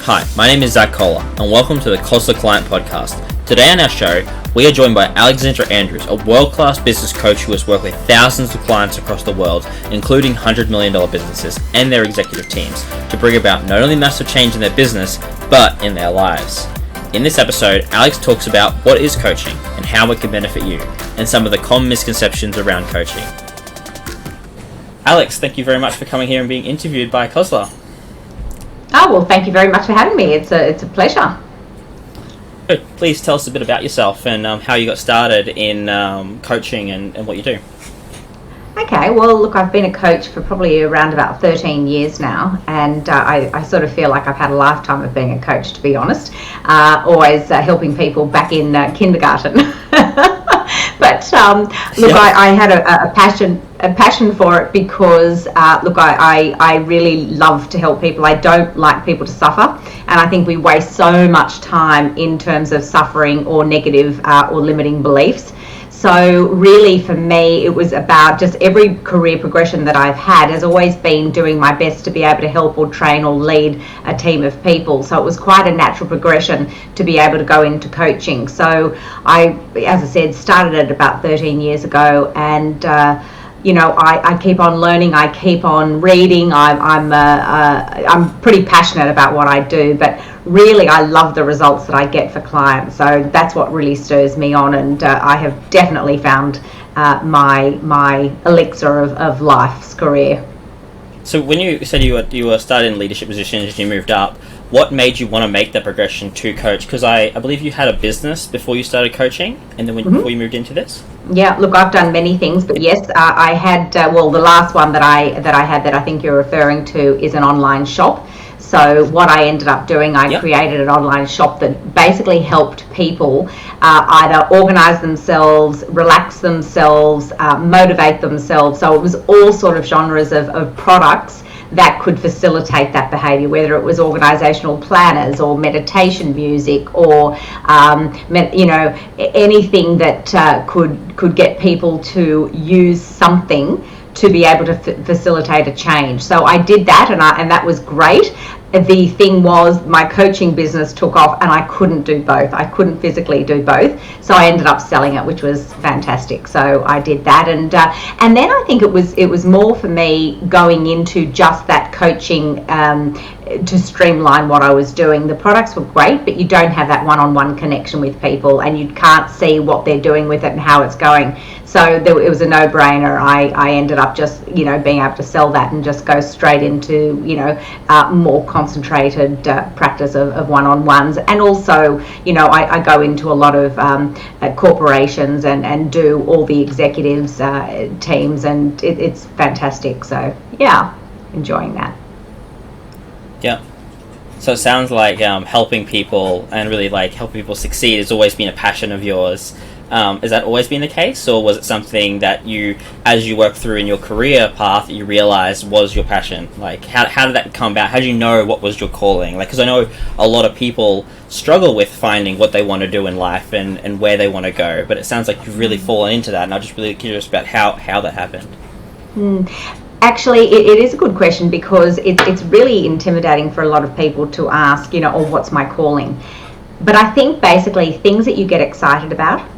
Hi, my name is Zach Kohler, and welcome to the Kozler Client Podcast. Today on our show, we are joined by Alexandra Andrews, a world-class business coach who has worked with thousands of clients across the world, including $100 million businesses and their executive teams, to bring about not only massive change in their business, but in their lives. In this episode, Alex talks about what is coaching and how it can benefit you, and some of the common misconceptions around coaching. Alex, thank you very much for coming here and being interviewed by Kozler. Oh, well, thank you very much for having me. It's a pleasure. Good. Please tell us a bit about yourself and how you got started in coaching and what you do. Okay, well, look, I've been a coach for probably around about 13 years now, and I sort of feel like I've had a lifetime of being a coach, to be honest. Always helping people back in kindergarten. But look, yep. I had a passion for it because I really love to help people. I don't like people to suffer, and I think we waste so much time in terms of suffering or negative or limiting beliefs. So really for me, it was about just every career progression that I've had has always been doing my best to be able to help or train or lead a team of people. So it was quite a natural progression to be able to go into coaching. So I, as I said, started it about 13 years ago, and I keep on learning, I keep on reading. I'm pretty passionate about what I do, but really I love the results that I get for clients. So that's what really stirs me on, and I have definitely found my elixir of life's career. So when you said you were started in leadership positions and you moved up, what made you want to make the progression to coach? Because I believe you had a business before you started coaching, and then before you moved into this. Yeah, look, I've done many things, but yes, I had the last one that I had that I think you're referring to is an online shop. So what I ended up doing, I created an online shop that basically helped people either organize themselves, relax themselves, motivate themselves. So it was all sort of genres of products that could facilitate that behavior, whether it was organizational planners or meditation music or anything that could get people to use something to be able to facilitate a change. So I did that, and that was great. The thing was, my coaching business took off, and I couldn't do both. I couldn't physically do both, so I ended up selling it, which was fantastic. So I did that, and then I think it was more for me going into just that coaching to streamline what I was doing. The products were great, but you don't have that one-on-one connection with people, and you can't see what they're doing with it and how it's going. So it was a no-brainer. I ended up just being able to sell that and just go straight into more concentrated practice of one-on-ones. And also I go into a lot of corporations and do all the executives teams, and it's fantastic. So yeah, enjoying that. Yeah. So it sounds like helping people and really helping people succeed has always been a passion of yours. Has that always been the case, or was it something that you, as you worked through in your career path, you realized was your passion? How did that come about? How did you know what was your calling? Because I know a lot of people struggle with finding what they want to do in life and where they want to go, but it sounds like you've really fallen into that, and I'm just really curious about how that happened. Actually, it is a good question, because it's really intimidating for a lot of people to ask, what's my calling? But I think basically things that you get excited about.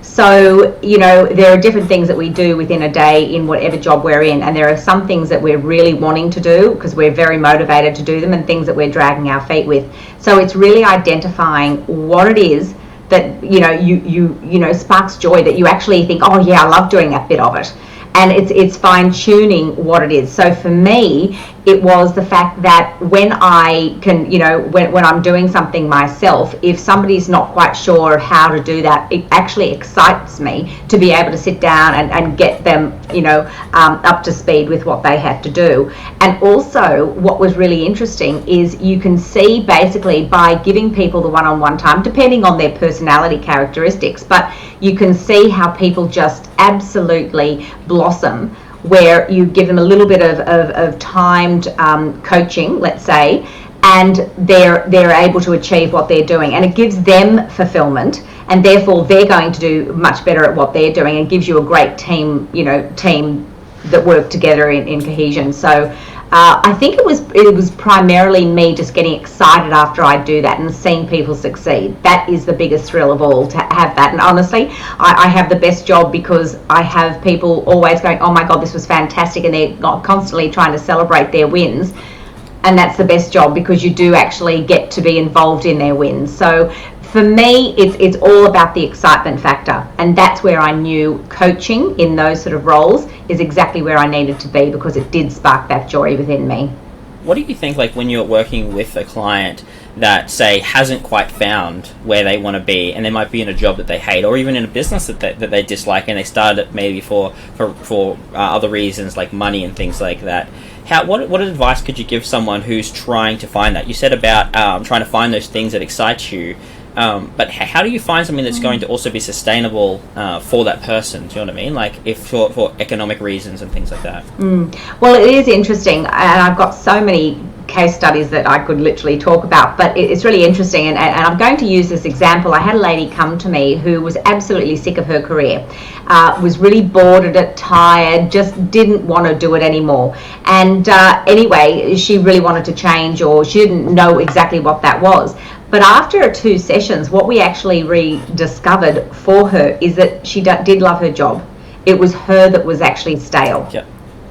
So, there are different things that we do within a day in whatever job we're in, and there are some things that we're really wanting to do because we're very motivated to do them, and things that we're dragging our feet with. So it's really identifying what it is that, you sparks joy, that you actually think, oh yeah, I love doing that bit of it. And it's fine-tuning what it is. So for me, it was the fact that when I can, when I'm doing something myself, if somebody's not quite sure how to do that, it actually excites me to be able to sit down and get them, up to speed with what they had to do. And also, what was really interesting is you can see basically by giving people the one-on-one time, depending on their personality characteristics, but you can see how people just absolutely blossom, where you give them a little bit of timed coaching, let's say, and they're able to achieve what they're doing, and it gives them fulfillment, and therefore they're going to do much better at what they're doing, and gives you a great team that work together in cohesion. So I think it was primarily me just getting excited after I do that and seeing people succeed. That is the biggest thrill of all, to have that. And honestly, I have the best job because I have people always going, oh my God, this was fantastic, and they're constantly trying to celebrate their wins. And that's the best job because you do actually get to be involved in their wins. So for me, it's all about the excitement factor, and that's where I knew coaching in those sort of roles is exactly where I needed to be, because it did spark that joy within me. What do you think, like, when you're working with a client that, say, hasn't quite found where they want to be, and they might be in a job that they hate, or even in a business that they dislike, and they started it maybe for other reasons like money and things like that? What advice could you give someone who's trying to find that? You said about trying to find those things that excite you, but how do you find something that's going to also be sustainable for that person? Do you know what I mean? Like, if for economic reasons and things like that. Well, it is interesting, and I've got so many case studies that I could literally talk about, but it's really interesting, and I'm going to use this example. I had a lady come to me who was absolutely sick of her career, was really bored at it, tired, just didn't want to do it anymore, and anyway, she really wanted to change, or she didn't know exactly what that was. But after 2 sessions, what we actually rediscovered for her is that she did love her job. It was her that was actually stale. Yeah.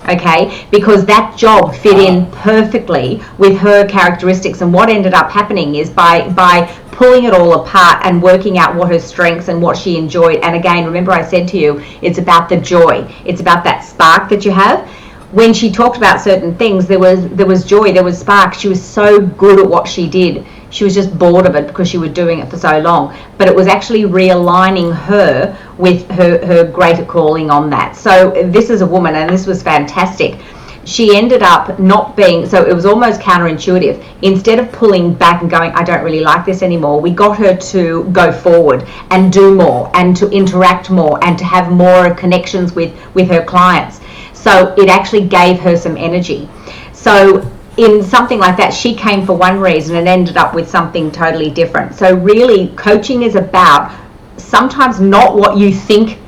Okay, because that job fit in perfectly with her characteristics, and what ended up happening is by pulling it all apart and working out what her strengths and what she enjoyed. And again, remember I said to you, it's about the joy, it's about that spark that you have. When she talked about certain things, there was joy, there was spark. She was so good at what she did. She was just bored of it because she was doing it for so long. But it was actually realigning her with her greater calling on that. So this is a woman, and this was fantastic. She ended up not being, so it was almost counterintuitive. Instead of pulling back and going, I don't really like this anymore, we got her to go forward and do more and to interact more and to have more connections with her clients. So it actually gave her some energy. So in something like that, she came for one reason and ended up with something totally different. So really, coaching is about sometimes not what you think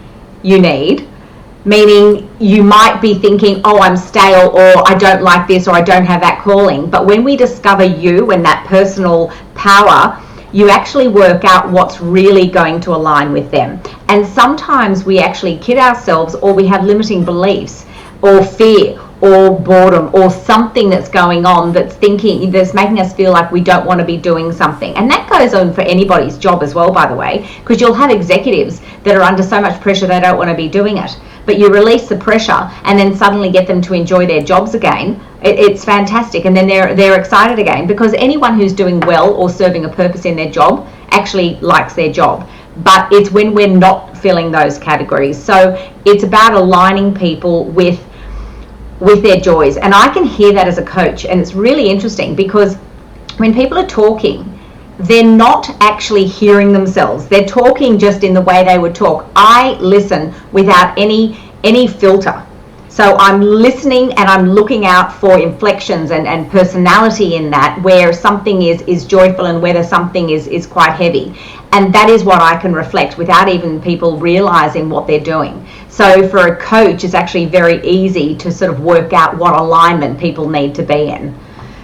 you need, meaning you might be thinking, oh, I'm stale, or I don't like this, or I don't have that calling. But when we discover you and that personal power, you actually work out what's really going to align with them. And sometimes we actually kid ourselves, or we have limiting beliefs or fear or boredom or something that's going on that's making us feel like we don't want to be doing something. And that goes on for anybody's job as well, by the way, because you'll have executives that are under so much pressure they don't want to be doing it. But you release the pressure and then suddenly get them to enjoy their jobs again. It's fantastic, and then they're excited again, because anyone who's doing well or serving a purpose in their job actually likes their job. But it's when we're not filling those categories. So it's about aligning people with their joys. And I can hear that as a coach, and it's really interesting because when people are talking, they're not actually hearing themselves. They're talking just in the way they would talk. I listen without any filter. So I'm listening and I'm looking out for inflections and personality in that, where something is joyful and whether something is quite heavy. And that is what I can reflect without even people realizing what they're doing. So for a coach, it's actually very easy to sort of work out what alignment people need to be in.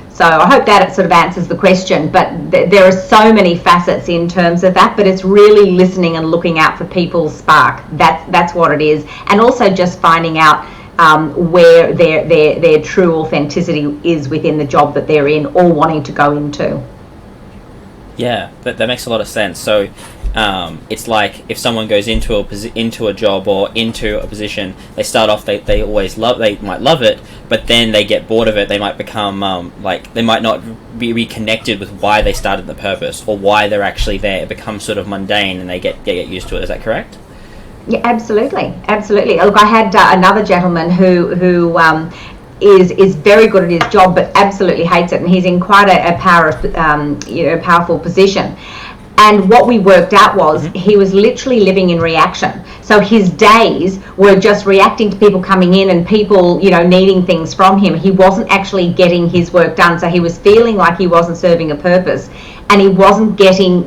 So I hope that it sort of answers the question, but there are so many facets in terms of that, but it's really listening and looking out for people's spark. That's what it is. And also just finding out where their true authenticity is within the job that they're in or wanting to go into. Yeah, that makes a lot of sense. So it's like if someone goes into a job or into a position, they start off, they might love it, but then they get bored of it. They might become they might not be reconnected with why they started the purpose or why they're actually there. It becomes sort of mundane, and they get used to it. Is that correct? Yeah, absolutely. Look, I had another gentleman who is very good at his job, but absolutely hates it, and he's in quite a powerful position. And what we worked out was he was literally living in reaction. So his days were just reacting to people coming in and people, needing things from him. He wasn't actually getting his work done. So he was feeling like he wasn't serving a purpose, and he wasn't getting,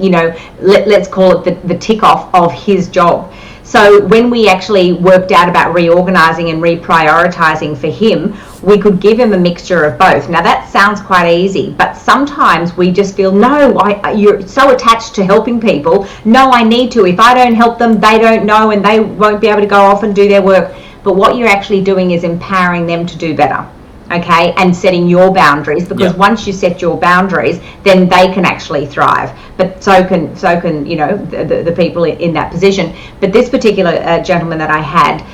let's call it the tick off of his job. So when we actually worked out about reorganizing and reprioritizing for him, we could give him a mixture of both. Now that sounds quite easy, but sometimes we just feel, no, you're so attached to helping people. No, I need to. If I don't help them, they don't know and they won't be able to go off and do their work. But what you're actually doing is empowering them to do better. Okay, and setting your boundaries, because once you set your boundaries, then they can actually thrive. But so can the people in that position. But this particular gentleman that I had,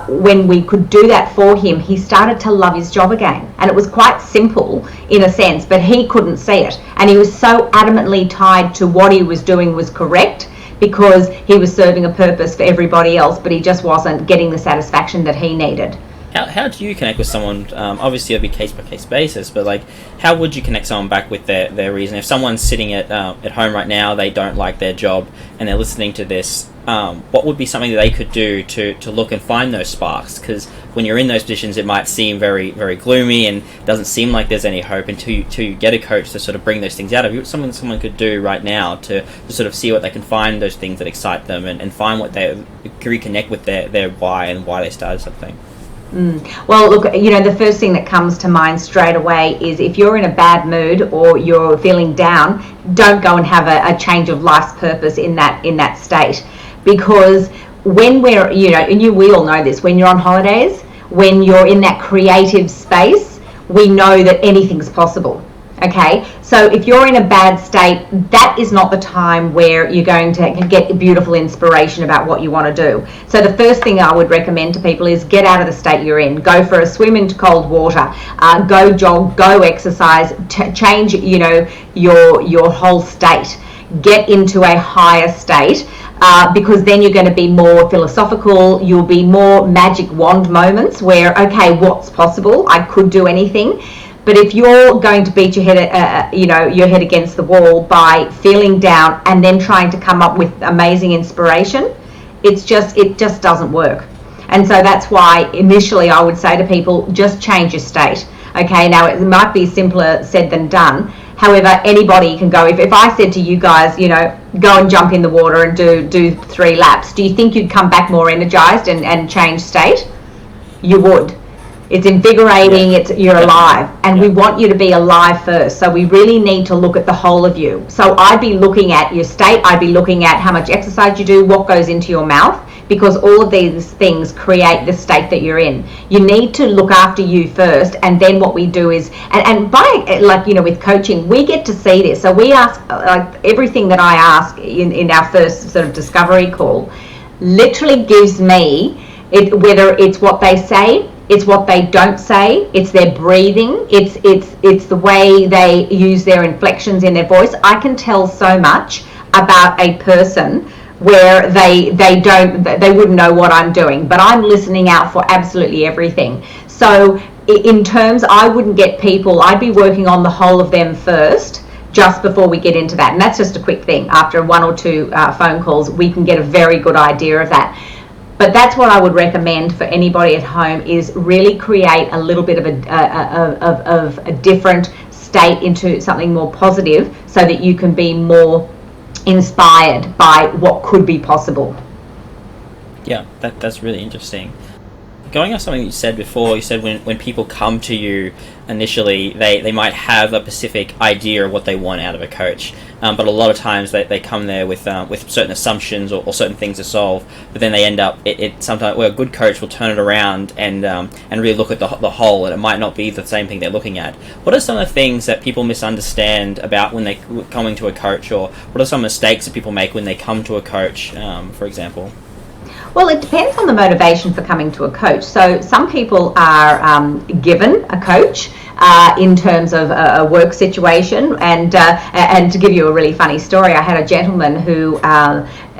when we could do that for him, he started to love his job again, and it was quite simple in a sense, but he couldn't see it, and he was so adamantly tied to what he was doing was correct, because he was serving a purpose for everybody else, but he just wasn't getting the satisfaction that he needed. How do you connect with someone? Obviously, it'll be case-by-case basis, but like, how would you connect someone back with their reason? If someone's sitting at home right now, they don't like their job, and they're listening to this, what would be something that they could do to look and find those sparks? Because when you're in those positions, it might seem very, very gloomy and doesn't seem like there's any hope until you get a coach to sort of bring those things out of you. Something someone could do right now to sort of see what they can find, those things that excite them, and find what they reconnect with their why and why they started something. Well, look, the first thing that comes to mind straight away is if you're in a bad mood or you're feeling down, don't go and have a change of life's purpose in that state. Because when we're, and we all know this, when you're on holidays, when you're in that creative space, we know that anything's possible. Okay, so if you're in a bad state, that is not the time where you're going to get beautiful inspiration about what you want to do. So the first thing I would recommend to people is get out of the state you're in. Go for a swim into cold water. Go jog. Go exercise. Change, your whole state. Get into a higher state. Because then you're going to be more philosophical, you'll be more magic wand moments where, okay, what's possible? I could do anything. But if you're going to beat your head against the wall by feeling down and then trying to come up with amazing inspiration, it just doesn't work. And so that's why initially I would say to people, just change your state. Okay, now it might be simpler said than done. However, anybody can go. If I said to you guys, go and jump in the water and do 3 laps, do you think you'd come back more energized and change state? You would. It's invigorating, you're alive, and we want you to be alive first. So we really need to look at the whole of you. So I'd be looking at your state, I'd be looking at how much exercise you do, what goes into your mouth, because all of these things create the state that you're in. You need to look after you first, and then what we do is, and by, with coaching, we get to see this. So we ask, everything that I ask in our first sort of discovery call, literally gives me, whether it's what they say, it's what they don't say, it's their breathing, it's the way they use their inflections in their voice. I can tell so much about a person where they wouldn't know what I'm doing, but I'm listening out for absolutely everything. So in terms, I wouldn't get people, I'd be working on the whole of them first, just before we get into that. And that's just a quick thing. After 1 or 2 phone calls, we can get a very good idea of that. But that's what I would recommend for anybody at home, is really create a little bit of a different state into something more positive, so that you can be more inspired by what could be possible. Yeah, that's really interesting. Going off something you said before, you said when people come to you initially, they might have a specific idea of what they want out of a coach, but a lot of times they come there with certain assumptions or certain things to solve, but then they end up, sometimes a good coach will turn it around and really look at the whole, and it might not be the same thing they're looking at. What are some of the things that people misunderstand about when they're coming to a coach, or what are some mistakes that people make when they come to a coach, for example? Well, it depends on the motivation for coming to a coach. So some people are given a coach in terms of a work situation. And to give you a really funny story, I had a gentleman who,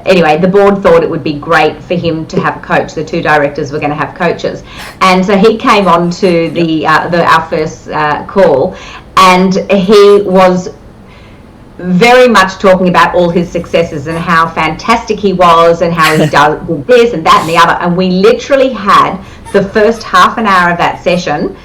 anyway, the board thought it would be great for him to have a coach. The 2 directors were going to have coaches. And so he came on to our first call, and he was very much talking about all his successes and how fantastic he was and how he did this and that and the other. And we literally had the first half an hour of that session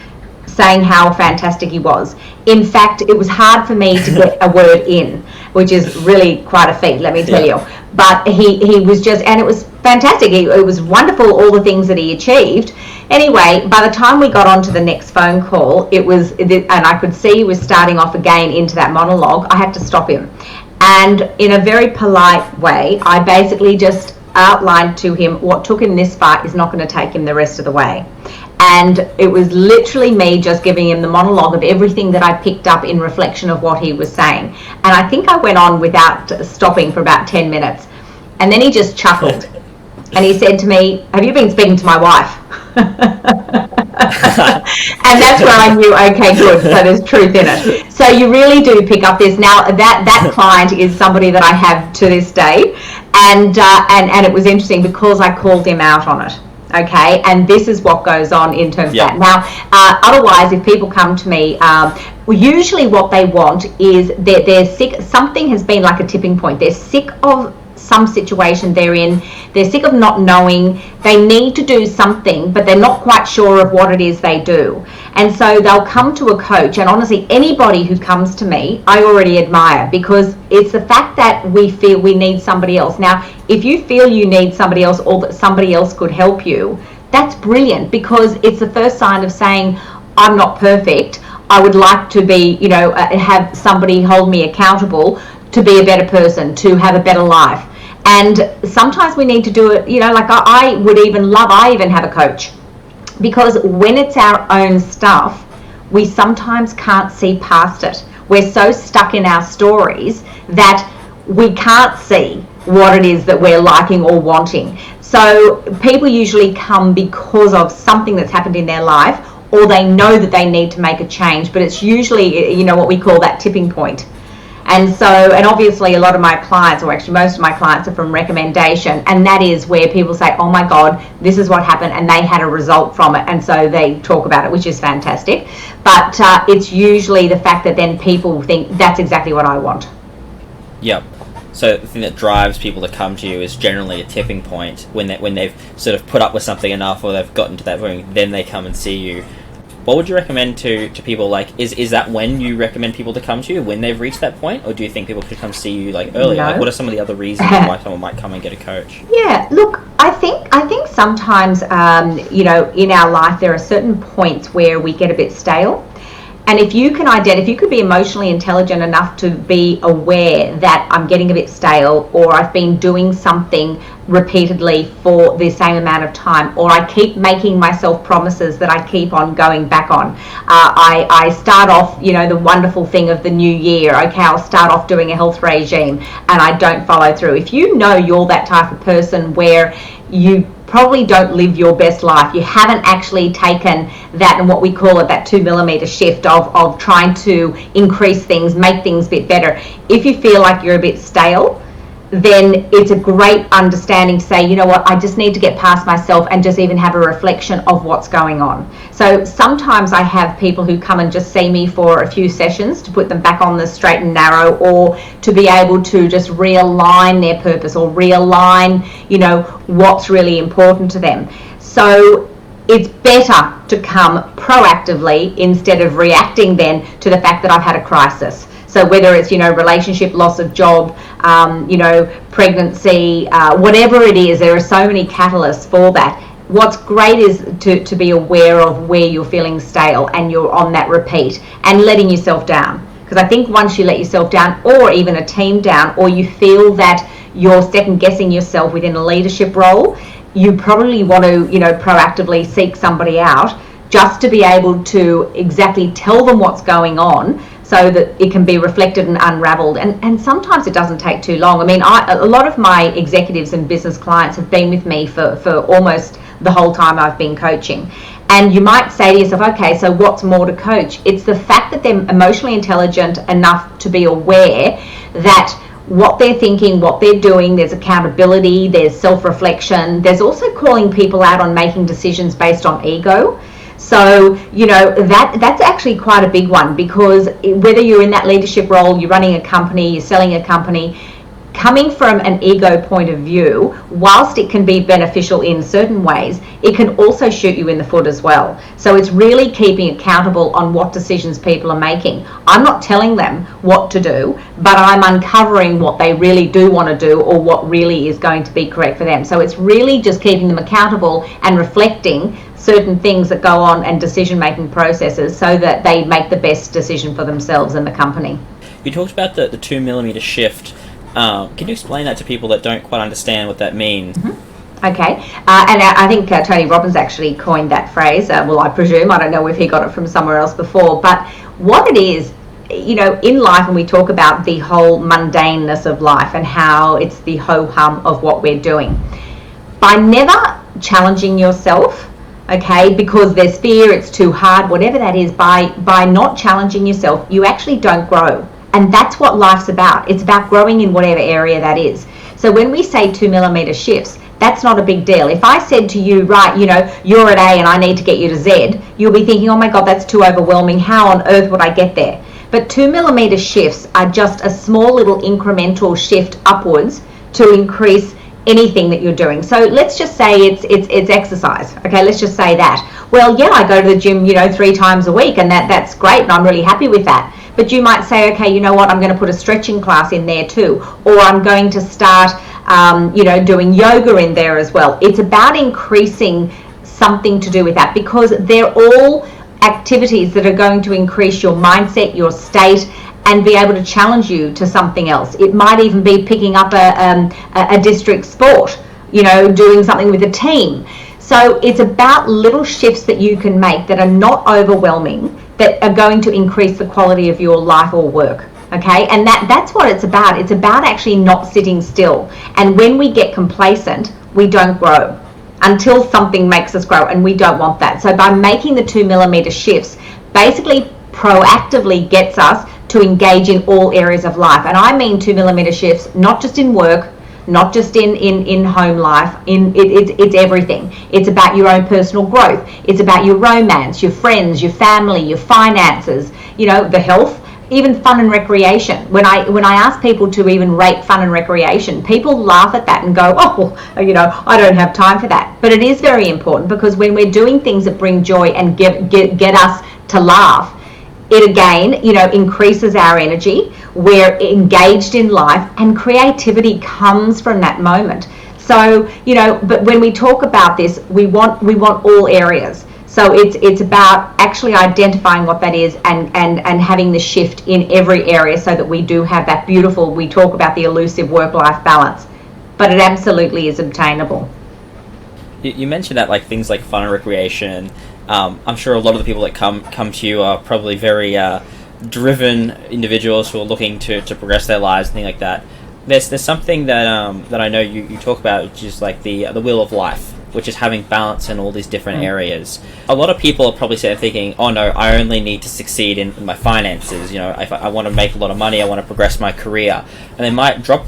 saying how fantastic he was. In fact, it was hard for me to get a word in, which is really quite a feat, let me tell you. But he was just, and it was fantastic. It was wonderful, all the things that he achieved. Anyway, by the time we got on to the next phone call, and I could see he was starting off again into that monologue, I had to stop him. And in a very polite way, I basically just outlined to him what took him this far is not going to take him the rest of the way. And it was literally me just giving him the monologue of everything that I picked up in reflection of what he was saying. And I think I went on without stopping for about 10 minutes. And then he just chuckled. And he said to me, "Have you been speaking to my wife?" And that's where I knew, okay, good, so there's truth in it. So you really do pick up this. Now, that client is somebody that I have to this day. And it was interesting because I called him out on it. Okay, and this is what goes on in terms of that. Now, otherwise, if people come to me, usually what they want is they're sick. Something has been like a tipping point. They're sick of some situation they're in. They're sick of not knowing. They need to do something, but they're not quite sure of what it is they do. And so they'll come to a coach, and honestly, anybody who comes to me, I already admire, because it's the fact that we feel we need somebody else. Now, if you feel you need somebody else or that somebody else could help you, that's brilliant, because it's the first sign of saying, I'm not perfect. I would like to be, have somebody hold me accountable to be a better person, to have a better life. And sometimes we need to do it, like I even have a coach, because when it's our own stuff, we sometimes can't see past it. We're so stuck in our stories that we can't see what it is that we're liking or wanting. So people usually come because of something that's happened in their life, or they know that they need to make a change, but it's usually, what we call that tipping point. And obviously a lot of my clients, or actually most of my clients, are from recommendation, and that is where people say, oh my God, this is what happened, and they had a result from it, and so they talk about it, which is fantastic. But it's usually the fact that then people think that's exactly what I want. Yep. So the thing that drives people to come to you is generally a tipping point when they've sort of put up with something enough, or they've gotten to that point, then they come and see you. What would you recommend to people? Like, is that when you recommend people to come to you, when they've reached that point, or do you think people could come see you like earlier? No. Like, what are some of the other reasons why someone might come and get a coach? Yeah, look, I think sometimes in our life there are certain points where we get a bit stale. And if you could be emotionally intelligent enough to be aware that I'm getting a bit stale, or I've been doing something repeatedly for the same amount of time, or I keep making myself promises that I keep on going back on. I start off, the wonderful thing of the new year. Okay, I'll start off doing a health regime and I don't follow through. If you know you're that type of person where you probably don't live your best life, you haven't actually taken that, and what we call it, that 2 millimeter shift of trying to increase things, make things a bit better. If you feel like you're a bit stale, then it's a great understanding to say, you know what, I just need to get past myself and just even have a reflection of what's going on. So sometimes I have people who come and just see me for a few sessions to put them back on the straight and narrow, or to be able to just realign their purpose, or realign, what's really important to them. So it's better to come proactively instead of reacting then to the fact that I've had a crisis. So whether it's, relationship, loss of job, pregnancy, whatever it is, there are so many catalysts for that. What's great is to be aware of where you're feeling stale and you're on that repeat, and letting yourself down. Because I think once you let yourself down, or even a team down, or you feel that you're second guessing yourself within a leadership role, you probably want to, proactively seek somebody out, just to be able to exactly tell them what's going on, so that it can be reflected and unraveled. And sometimes it doesn't take too long. I mean, a lot of my executives and business clients have been with me for almost the whole time I've been coaching. And you might say to yourself, okay, so what's more to coach? It's the fact that they're emotionally intelligent enough to be aware that what they're thinking, what they're doing, there's accountability, there's self-reflection, there's also calling people out on making decisions based on ego. So, that's actually quite a big one, because whether you're in that leadership role, you're running a company, you're selling a company, coming from an ego point of view, whilst it can be beneficial in certain ways, it can also shoot you in the foot as well. So it's really keeping accountable on what decisions people are making. I'm not telling them what to do, but I'm uncovering what they really do want to do or what really is going to be correct for them. So it's really just keeping them accountable and reflecting certain things that go on and decision-making processes so that they make the best decision for themselves and the company. You talked about the 2 millimeter shift. Can you explain that to people that don't quite understand what that means? Mm-hmm. Okay, and I think Tony Robbins actually coined that phrase. Well, I presume, I don't know if he got it from somewhere else before, but what it is, you know, in life, when we talk about the whole mundaneness of life and how it's the ho-hum of what we're doing, by never challenging yourself, okay, because there's fear, it's too hard, whatever that is, by not challenging yourself, you actually don't grow. And that's what life's about. It's about growing in whatever area that is. So when we say 2 millimeter shifts, that's not a big deal. If I said to you, right, you know, you're at A and I need to get you to Z, you'll be thinking, oh my God, that's too overwhelming. How on earth would I get there? But 2 millimeter shifts are just a small little incremental shift upwards to increase anything that you're doing. So let's just say it's exercise. Okay, let's just say that. Well, yeah, I go to the gym, you know, 3 times a week, and that's great, and I'm really happy with that. But you might say, okay, you know what, I'm going to put a stretching class in there too, or I'm going to start, you know, doing yoga in there as well. It's about increasing something to do with that, because they're all activities that are going to increase your mindset, your state, and be able to challenge you to something else. It might even be picking up a district sport, you know, doing something with a team. So it's about little shifts that you can make that are not overwhelming, that are going to increase the quality of your life or work. Okay, and that's what it's about. It's about actually not sitting still. And when we get complacent, we don't grow until something makes us grow, and we don't want that. So by making the 2 millimeter shifts, basically proactively gets us to engage in all areas of life. And I mean 2 millimeter shifts, not just in work, not just in home life, it's everything. It's about your own personal growth. It's about your romance, your friends, your family, your finances, you know, the health, even fun and recreation. When I ask people to even rate fun and recreation, people laugh at that and go, oh, well, you know, I don't have time for that. But it is very important, because when we're doing things that bring joy and get us to laugh, it again, you know, increases our energy. We're engaged in life, and creativity comes from that moment. So, you know, but when we talk about this, we want all areas. So it's about actually identifying what that is and having the shift in every area, so that we do have that beautiful, we talk about the elusive work-life balance, but it absolutely is obtainable. You mentioned that, like, things like fun and recreation. I'm sure a lot of the people that come to you are probably very driven individuals who are looking to progress their lives and things like that. There's something that I know you talk about, which is like the wheel of life, which is having balance in all these different areas. A lot of people are probably sitting thinking, oh no, I only need to succeed in my finances. You know, if I want to make a lot of money, I want to progress my career. And they might drop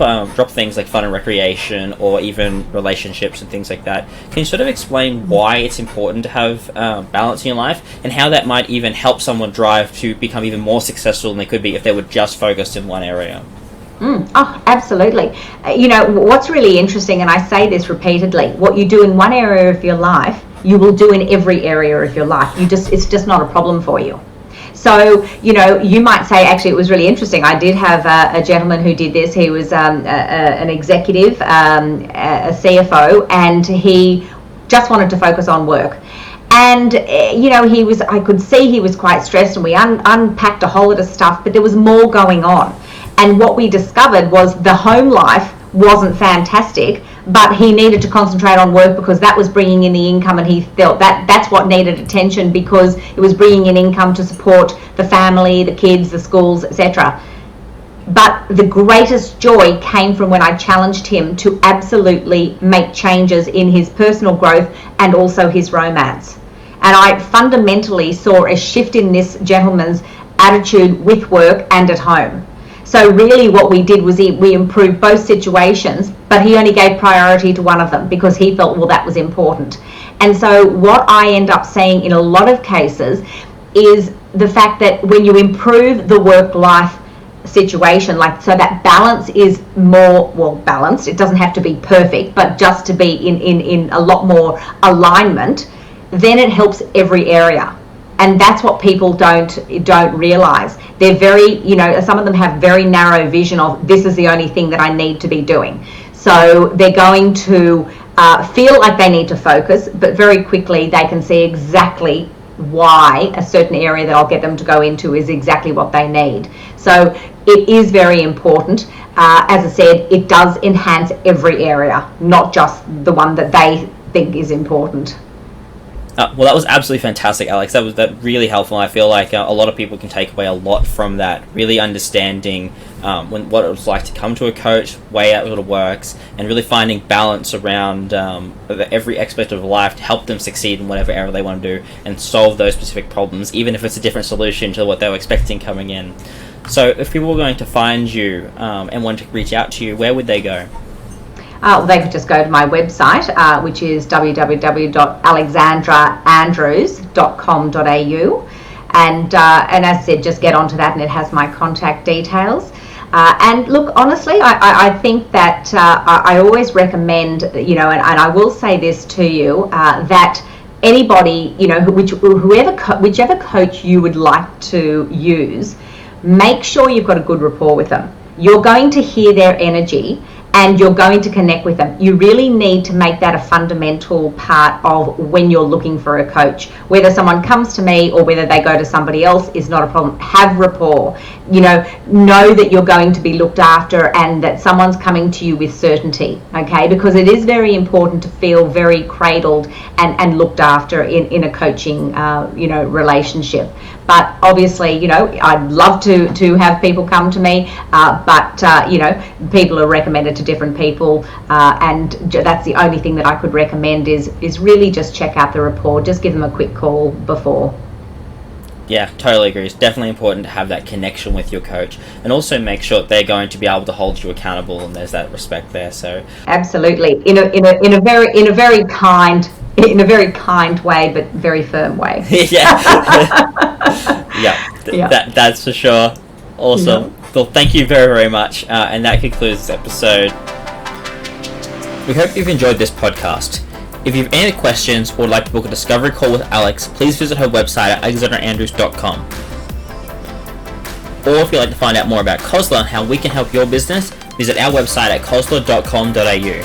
things like fun and recreation, or even relationships and things like that. Can you sort of explain why it's important to have balance in your life, and how that might even help someone drive to become even more successful than they could be if they were just focused in one area? Oh, absolutely. You know, what's really interesting, and I say this repeatedly, what you do in one area of your life, you will do in every area of your life. It's just not a problem for you. So, you know, you might say, actually, it was really interesting. I did have a gentleman who did this. He was an executive, a CFO, and he just wanted to focus on work. And, you know, I could see he was quite stressed, and we unpacked a whole lot of stuff, but there was more going on. And what we discovered was the home life wasn't fantastic, but he needed to concentrate on work because that was bringing in the income, and he felt that's what needed attention, because it was bringing in income to support the family, the kids, the schools, etc. But the greatest joy came from when I challenged him to absolutely make changes in his personal growth and also his romance. And I fundamentally saw a shift in this gentleman's attitude with work and at home. So really what we did was we improved both situations, but he only gave priority to one of them because he felt, well, that was important. And so what I end up saying in a lot of cases is the fact that when you improve the work-life situation, like, so that balance is more, well, balanced. It doesn't have to be perfect, but just to be in a lot more alignment, then it helps every area. And that's what people don't realize. They're very, some of them have very narrow vision of, this is the only thing that I need to be doing. So they're going to feel like they need to focus, but very quickly they can see exactly why a certain area that I'll get them to go into is exactly what they need. So it is very important. As I said, it does enhance every area, not just the one that they think is important. Well, that was absolutely fantastic, Alex. That was really helpful. I feel like a lot of people can take away a lot from that, really understanding what it was like to come to a coach, weigh out what it works, and really finding balance around every aspect of life to help them succeed in whatever area they want to do and solve those specific problems, even if it's a different solution to what they were expecting coming in. So if people were going to find you and want to reach out to you, where would they go? Well, they could just go to my website, which is www.alexandraandrews.com.au, and as I said, just get onto that, and it has my contact details. And look, honestly, I think that I always recommend, and I will say this to you, that anybody, whichever coach you would like to use, make sure you've got a good rapport with them. You're going to hear their energy, and you're going to connect with them. You really need to make that a fundamental part of when you're looking for a coach. Whether someone comes to me or whether they go to somebody else is not a problem. Have rapport. Know that you're going to be looked after and that someone's coming to you with certainty, okay? Because it is very important to feel very cradled and looked after in a coaching, relationship. But obviously, I'd love to have people come to me, but people are recommended to different people, and that's the only thing that I could recommend is really just check out the rapport. Just give them a quick call before. Yeah, totally agree. It's definitely important to have that connection with your coach, and also make sure that they're going to be able to hold you accountable, and there's that respect there. So absolutely, in a very kind way, but very firm way. Yeah. That's for sure. Awesome. Yeah. Well, thank you very, very much, and that concludes this episode. We hope you've enjoyed this podcast. If you have any questions or would like to book a discovery call with Alex, please visit her website at alexandraandrews.com. Or if you'd like to find out more about Kozler and how we can help your business, visit our website at kozler.com.au.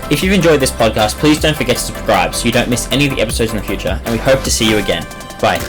If you've enjoyed this podcast, please don't forget to subscribe so you don't miss any of the episodes in the future, and we hope to see you again. Bye.